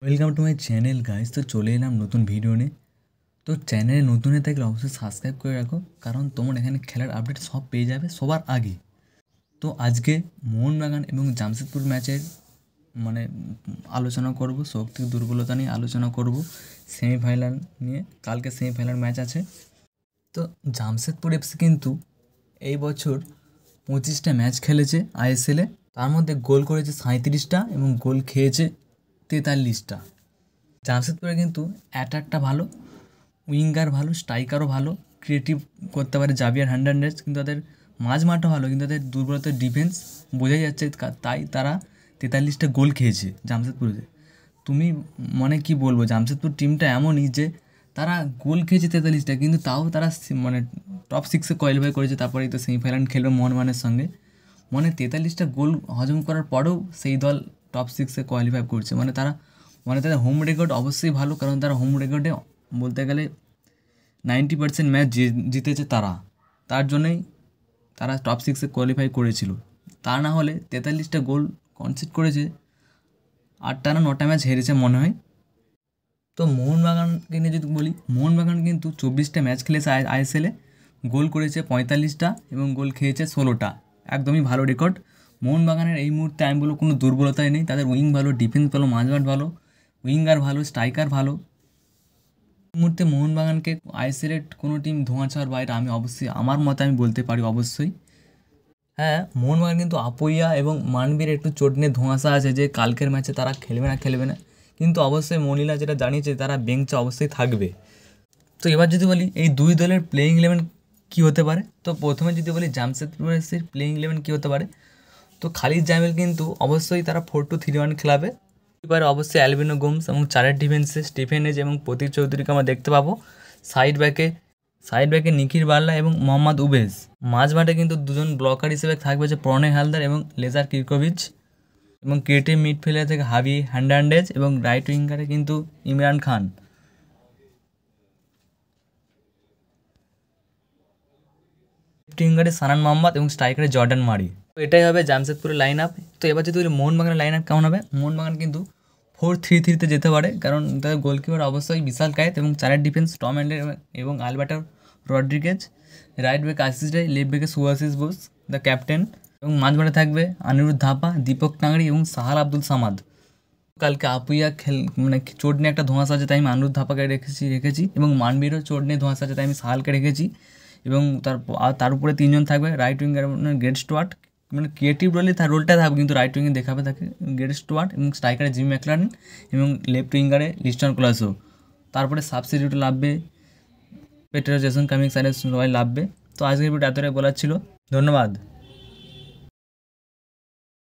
Welcome to my channel guys. তো চলে এলাম নতুন ভিডিও নিয়ে। তো চ্যানেলে নতুন হয়ে থাকলে অবশ্যই সাবস্ক্রাইব করে রাখো, কারণ তোমরা এখানে খেলার আপডেট সব পেয়ে যাবে সবার আগে। তো আজকে মোহনবাগান এবং জামশেদপুর ম্যাচের আলোচনা করব, শক্তি দুর্বলতা নিয়ে আলোচনা করব, সেমিফাইনাল নিয়ে। কালকে সেমিফাইনাল ম্যাচ আছে। তো জামশেদপুর এফসি কিন্তু এই বছর 25টা ম্যাচ খেলেছে আইএসএলে, তার মধ্যে গোল করেছে 37টা এবং গোল খেয়েছে 43টা। জামশেদপুরে কিন্তু অ্যাটাকটা ভালো, উইঙ্গার ভালো, স্ট্রাইকারও ভালো, ক্রিয়েটিভ করতে পারে জাভিয়ার হার্নান্ডেজ, কিন্তু তাদের মাঠও ভালো, কিন্তু তাদের দুর্বলতা ডিফেন্স বোঝাই যাচ্ছে, তাই তারা 43টা গোল খেয়েছে জামশেদপুরে। তুমি কি বলবো, জামশেদপুর টিমটা এমনই যে তারা গোল খেয়েছে 43টা, কিন্তু তাও তারা টপ 6-এ কোয়ালিফাই করেছে। তারপরে তো সেমিফাইনাল খেলবে মোহনবাগানের সঙ্গে। 43টা গোল হজম করার পরেও সেই দল টপ 6-এ কোয়ালিফাই করছে। তাদের হোম রেকর্ড অবশ্যই ভালো, কারণ তারা হোম রেকর্ডে বলতে গেলে 90% ম্যাচ জিতেছে তারা, তার জন্যই তারা টপ 6-এ কোয়ালিফাই করেছিল। তা না হলে 43টা গোল কনসিড করেছে, 8টা না 9টা ম্যাচ হেরেছে মনে হয়। তো মোহনবাগানকে নিয়ে যদি বলি, মোহনবাগান কিন্তু 24টা ম্যাচ খেলেছে আইএসএলে, গোল করেছে 45টা এবং গোল খেয়েছে 16টা। একদমই ভালো রেকর্ড মোহনবাগানের। এই মুহূর্তে আমি বলবো কোনো দুর্বলতাই নেই, তাদের উইং ভালো, ডিফেন্স ভালো, মাঝমাঠ ভালো, উইঙ্গার ভালো, স্ট্রাইকার ভালো। এই মুহূর্তে মোহনবাগানকে আইএসএলের কোনো টিম ধোঁয়া ছোঁয়ার বাইরে আমার মতে আমি বলতে পারি অবশ্যই। হ্যাঁ, মোহনবাগান কিন্তু আপুইয়া এবং মানবীর একটু চোট নিয়ে ধোঁয়াশা আছে যে কালকের ম্যাচে তারা খেলবে না, কিন্তু অবশ্যই মনিলা যেটা জানিয়েছে তারা বেঞ্চে অবশ্যই থাকবে। তো এবার যদি বলি এই দুই দলের প্লেয়িং 11 কী হতে পারে, তো প্রথমে যদি বলি জামশেদপুর এফসির প্লেয়িং 11 কী হতে পারে, তো খালিদ জামিল কিন্তু অবশ্যই তারা 4-2-3-1 খেলাবে। এবারে অবশ্যই অ্যালবিনো গোমস এবং চারের ডিফেন্সে স্টিফেন এজ এবং প্রতীক চৌধুরীকে আমরা দেখতে পাবো। সাইড ব্যাকে নিখির বার্লা এবং মোহাম্মদ উবেজ। মাঝমাঠে কিন্তু দুজন ব্লকার হিসেবে থাকবে, যে প্রণয় হালদার এবং লেজার কিরকোভিচ, এবং ক্রিয়েটিভ মিডফিল্ডার থেকে হাভি হার্নান্ডেজ, এবং রাইট উইঙ্গারে কিন্তু ইমরান খান। লেফট উইঙ্গারে সানান মোহাম্মদ এবং স্ট্রাইকারে জর্ডান মারি। তো এটাই হবে জামশেদপুরের লাইন আপ। তো এবার যদি বলি মোহনবাগানের লাইন আপ কেমন হবে, মোহনবাগান কিন্তু 4-3-3-তে যেতে পারে, কারণ তাদের গোলকিপার অবশ্যই বিশাল কায়েত, এবং চারের ডিফেন্স টম হ্যান্ডেল এবং Alberto Rodriguez. Right back Ashish Roy, left ব্যাকে সুভাশিস বোস দ্য ক্যাপ্টেন, এবং মাঝমাঠে থাকবে অনিরুদ্ধ থাপা, দীপক টাংরি এবং সাহাল আব্দুল সামাদ। কালকে আপুইয়া চোট নিয়ে একটা ধোঁয়াশা আছে, তাই আমি অনিরুদ্ধ থাপাকে রেখেছি এবং মানবীরও চোট নিয়ে ধোঁয়াশা আছে, তাই আমি সাহালকে রেখেছি। এবং তার উপরে 3জন থাকবে right winger Greg Stewart, creative রোলে তার রোলটা থাকবে, কিন্তু রাইট উইঙ্গে দেখাবে তাকে গ্রেট স্টুয়ার্ট, এবং স্ট্রাইকারে জিমি ম্যাকলারেন, এবং লেফট উইঙ্গারে লিস্টন কোলাসো। তারপরে সাবস্টিটিউটে লাভবে পেটেরো, জেসন কামিংস, সবাই লাভবে। তো আজকের ভিডিও এতটাই বলার ছিল। ধন্যবাদ।